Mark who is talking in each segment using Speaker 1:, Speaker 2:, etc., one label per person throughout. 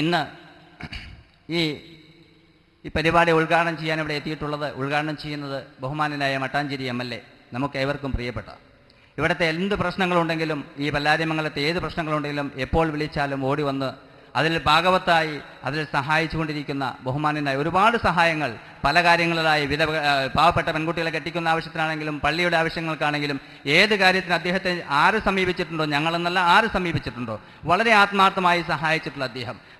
Speaker 1: ഇന്ന് ഈ പരിപാടി ഉദ്ഘാടനം ചെയ്യാൻ ഇവിടെ എത്തിയിട്ടുള്ളത്, ഉദ്ഘാടനം ചെയ്യുന്നത് ബഹുമാനനായ മട്ടാഞ്ചേരി MLA, നമുക്ക് ഏവർക്കും പ്രിയപ്പെട്ട. ഇവിടുത്തെ എന്ത് പ്രശ്നങ്ങളുണ്ടെങ്കിലും, ഈ പല്ലാരിമംഗലത്തെ ഏത് പ്രശ്നങ്ങളുണ്ടെങ്കിലും എപ്പോൾ വിളിച്ചാലും ഓടി വന്ന് അതിൽ ഭാഗവത്തായി അതിൽ സഹായിച്ചുകൊണ്ടിരിക്കുന്ന ബഹുമാനനായ ഒരുപാട് സഹായങ്ങൾ പല കാര്യങ്ങളിലായി പാവപ്പെട്ട പെൺകുട്ടികളെ കെട്ടിക്കുന്ന ആവശ്യത്തിനാണെങ്കിലും പള്ളിയുടെ ആവശ്യങ്ങൾക്കാണെങ്കിലും ഏത് കാര്യത്തിന് അദ്ദേഹത്തെ ആര് സമീപിച്ചിട്ടുണ്ടോ, ഞങ്ങളെന്നല്ല ആര് സമീപിച്ചിട്ടുണ്ടോ, വളരെ ആത്മാർത്ഥമായി സഹായിച്ചിട്ടുള്ള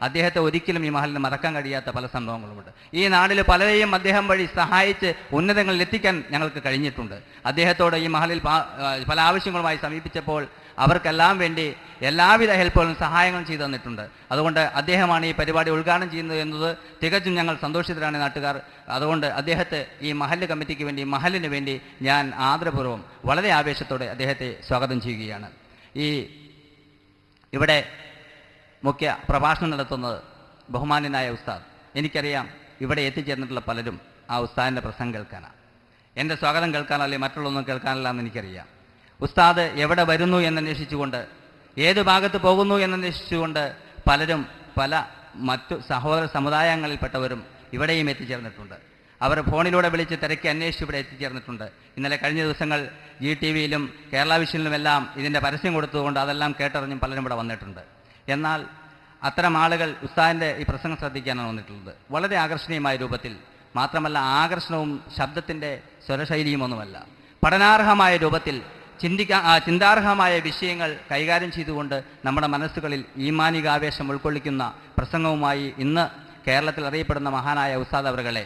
Speaker 1: അദ്ദേഹത്തെ ഒരിക്കലും ഈ മഹലിന് മറക്കാൻ കഴിയാത്ത പല സംഭവങ്ങളുമുണ്ട്. ഈ നാട്ടിൽ പലരെയും അദ്ദേഹം വഴി സഹായിച്ച് ഉന്നതങ്ങളിൽ എത്തിക്കാൻ ഞങ്ങൾക്ക് കഴിഞ്ഞിട്ടുണ്ട്. അദ്ദേഹത്തോട് ഈ മഹലിൽ പല ആവശ്യങ്ങളുമായി സമീപിച്ചപ്പോൾ അവർക്കെല്ലാം വേണ്ടി എല്ലാവിധ ഹെൽപ്പുകളും സഹായങ്ങളും ചെയ്തു തന്നിട്ടുണ്ട്. അതുകൊണ്ട് അദ്ദേഹമാണ് ഈ പരിപാടി ഉദ്ഘാടനം ചെയ്യുന്നത് എന്നത് തികച്ചും ഞങ്ങൾ സന്തോഷിതരാണ് നാട്ടുകാർ. അതുകൊണ്ട് അദ്ദേഹത്തെ ഈ മഹല്ല് കമ്മിറ്റിക്ക് വേണ്ടി, മഹലിന് വേണ്ടി ഞാൻ ആദരപൂർവ്വം വളരെ ആവേശത്തോടെ അദ്ദേഹത്തെ സ്വാഗതം ചെയ്യുകയാണ്. ഇവിടെ മുഖ്യ പ്രഭാഷണം നടത്തുന്നത് ബഹുമാന്യനായ ഉസ്താദ്. എനിക്കറിയാം ഇവിടെ എത്തിച്ചേർന്നിട്ടുള്ള പലരും ആ ഉസ്താദിൻ്റെ പ്രസംഗം കേൾക്കാനാണ്. എൻ്റെ സ്വാഗതം കേൾക്കാനല്ലേ മറ്റുള്ളൊന്നും കേൾക്കാനല്ല എന്ന് എനിക്കറിയാം. ഉസ്താദ് എവിടെ വരുന്നു എന്നന്വേഷിച്ചുകൊണ്ട്, ഏത് ഭാഗത്ത് പോകുന്നു എന്നന്വേഷിച്ചുകൊണ്ട് പലരും പല മറ്റു സഹോദര സമുദായങ്ങളിൽപ്പെട്ടവരും ഇവിടെയും എത്തിച്ചേർന്നിട്ടുണ്ട്. അവർ ഫോണിലൂടെ വിളിച്ച് തിരക്കി അന്വേഷിച്ച് ഇവിടെ എത്തിച്ചേർന്നിട്ടുണ്ട്. ഇന്നലെ കഴിഞ്ഞ ദിവസങ്ങൾ GTVയിലും കേരള വിഷനിലുമെല്ലാം ഇതിൻ്റെ പരസ്യം കൊടുത്തുകൊണ്ട് അതെല്ലാം കേട്ടറിഞ്ഞും പലരും ഇവിടെ വന്നിട്ടുണ്ട്. എന്നാൽ അത്തരം ആളുകൾ ഉസ്താദിൻ്റെ ഈ പ്രസംഗം ശ്രദ്ധിക്കാനാണ് വന്നിട്ടുള്ളത്. വളരെ ആകർഷണീയമായ രൂപത്തിൽ, മാത്രമല്ല ആകർഷണവും ശബ്ദത്തിൻ്റെ സ്വരശൈലിയും ഒന്നുമല്ല, പഠനാർഹമായ രൂപത്തിൽ ചിന്താർഹമായ വിഷയങ്ങൾ കൈകാര്യം ചെയ്തുകൊണ്ട് നമ്മുടെ മനസ്സുകളിൽ ഈമാനികാവേശം ഉൾക്കൊള്ളിക്കുന്ന പ്രസംഗവുമായി ഇന്ന് കേരളത്തിൽ അറിയപ്പെടുന്ന മഹാനായ ഉസ്താദ് അവറുകളെ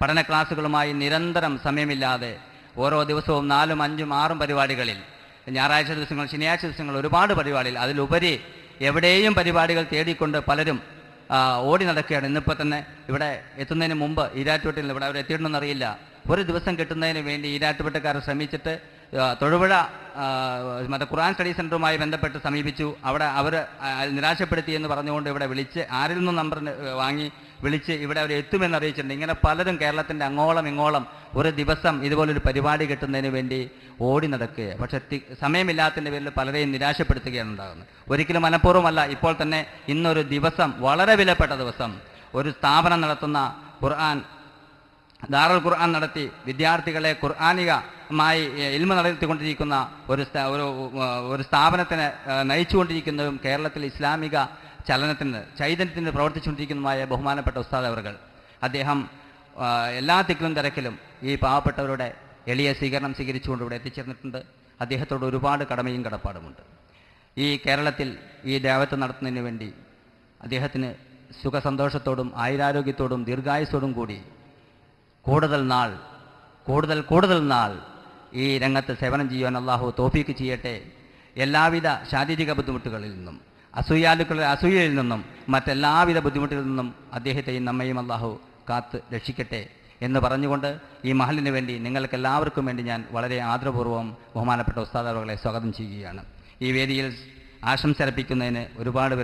Speaker 1: പഠന ക്ലാസ്സുകളുമായി നിരന്തരം സമയമില്ലാതെ ഓരോ ദിവസവും 4, 5, 6 പരിപാടികളിൽ, ഞായറാഴ്ച ദിവസങ്ങൾ, ശനിയാഴ്ച ദിവസങ്ങൾ ഒരുപാട് പരിപാടികൾ, അതിലുപരി എവിടെയും പരിപാടികൾ തേടിക്കൊണ്ട് പലരും ഓടി നടക്കുകയാണ്. ഇന്നിപ്പോൾ തന്നെ ഇവിടെ എത്തുന്നതിന് മുമ്പ് ഈരാറ്റുപേട്ടയിൽ ഇവിടെ അവർ എത്തിയിട്ടുണ്ടെന്നറിയില്ല, ഒരു ദിവസം കിട്ടുന്നതിന് വേണ്ടി ഈരാറ്റുപേട്ടക്കാർ ശ്രമിച്ചിട്ട് തൊടുപുഴ മറ്റേ ഖുർആൻ സ്റ്റഡി സെൻ്ററുമായി ബന്ധപ്പെട്ട് സമീപിച്ചു. അവിടെ അവർ നിരാശപ്പെടുത്തി എന്ന് പറഞ്ഞുകൊണ്ട് ഇവിടെ വിളിച്ച് ആരിൽ നിന്നും നമ്പർ വാങ്ങി വിളിച്ച് ഇവിടെ അവർ എത്തുമെന്ന് അറിയിച്ചിട്ടുണ്ട്. ഇങ്ങനെ പലരും കേരളത്തിൻ്റെ അങ്ങോളം ഇങ്ങോളം ഒരു ദിവസം ഇതുപോലൊരു പരിപാടി കിട്ടുന്നതിന് വേണ്ടി ഓടി നടക്കുക. പക്ഷേ സമയമില്ലാത്തതിൻ്റെ പേരിൽ പലരെയും നിരാശപ്പെടുത്തുകയാണ് ഉണ്ടാകുന്നത്. ഒരിക്കലും മനഃപൂർവ്വമല്ല. ഇപ്പോൾ തന്നെ ഇന്നൊരു ദിവസം, വളരെ വിലപ്പെട്ട ദിവസം, ഒരു സ്ഥാപനം നടത്തുന്ന ദാറുൽ ഖുർആൻ നടത്തി വിദ്യാർത്ഥികളെ ഖുർആനികമായി ഇൽമ നടത്തിക്കൊണ്ടിരിക്കുന്ന ഒരു സ്ഥാപനത്തിനെ നയിച്ചുകൊണ്ടിരിക്കുന്നതും കേരളത്തിൽ ഇസ്ലാമിക ചൈതന്യത്തിന് പ്രവർത്തിച്ചുകൊണ്ടിരിക്കുന്നതുമായ ബഹുമാനപ്പെട്ട ഉസ്താദ് അവറുകൾ, അദ്ദേഹം എല്ലാ തിരക്കിലും ഈ പാവപ്പെട്ടവരുടെ എളിയ സ്വീകരണം സ്വീകരിച്ചുകൊണ്ട് ഇവിടെ എത്തിച്ചേർന്നിട്ടുണ്ട്. അദ്ദേഹത്തോട് ഒരുപാട് കടമയും കടപ്പാടുമുണ്ട്. ഈ കേരളത്തിൽ ഈ ദഅവത്ത് നടത്തുന്നതിന് വേണ്ടി അദ്ദേഹത്തിന് സുഖസന്തോഷത്തോടും ആയുരാരോഗ്യത്തോടും ദീർഘായുസ്സോടും കൂടി കൂടുതൽ നാൾ ഈ രംഗത്ത് സേവനം ചെയ്യുവാൻ അള്ളാഹു തൗഫീക്ക് ചെയ്യട്ടെ. എല്ലാവിധ ശാരീരിക ബുദ്ധിമുട്ടുകളിൽ നിന്നും, അസൂയയിൽ നിന്നും, മറ്റെല്ലാവിധ ബുദ്ധിമുട്ടുകളിൽ നിന്നും അദ്ദേഹത്തെയും നമ്മയും അള്ളാഹു കാത്ത് രക്ഷിക്കട്ടെ എന്ന് പറഞ്ഞുകൊണ്ട് ഈ മഹലിന് വേണ്ടി, നിങ്ങൾക്കെല്ലാവർക്കും വേണ്ടി ഞാൻ വളരെ ആദരപൂർവ്വം ബഹുമാനപ്പെട്ട ഉസ്താദ് അവറുകളെ സ്വാഗതം ചെയ്യുകയാണ്. ഈ വേദിയിൽ ആശംസ അർപ്പിക്കുന്നതിന് ഒരുപാട്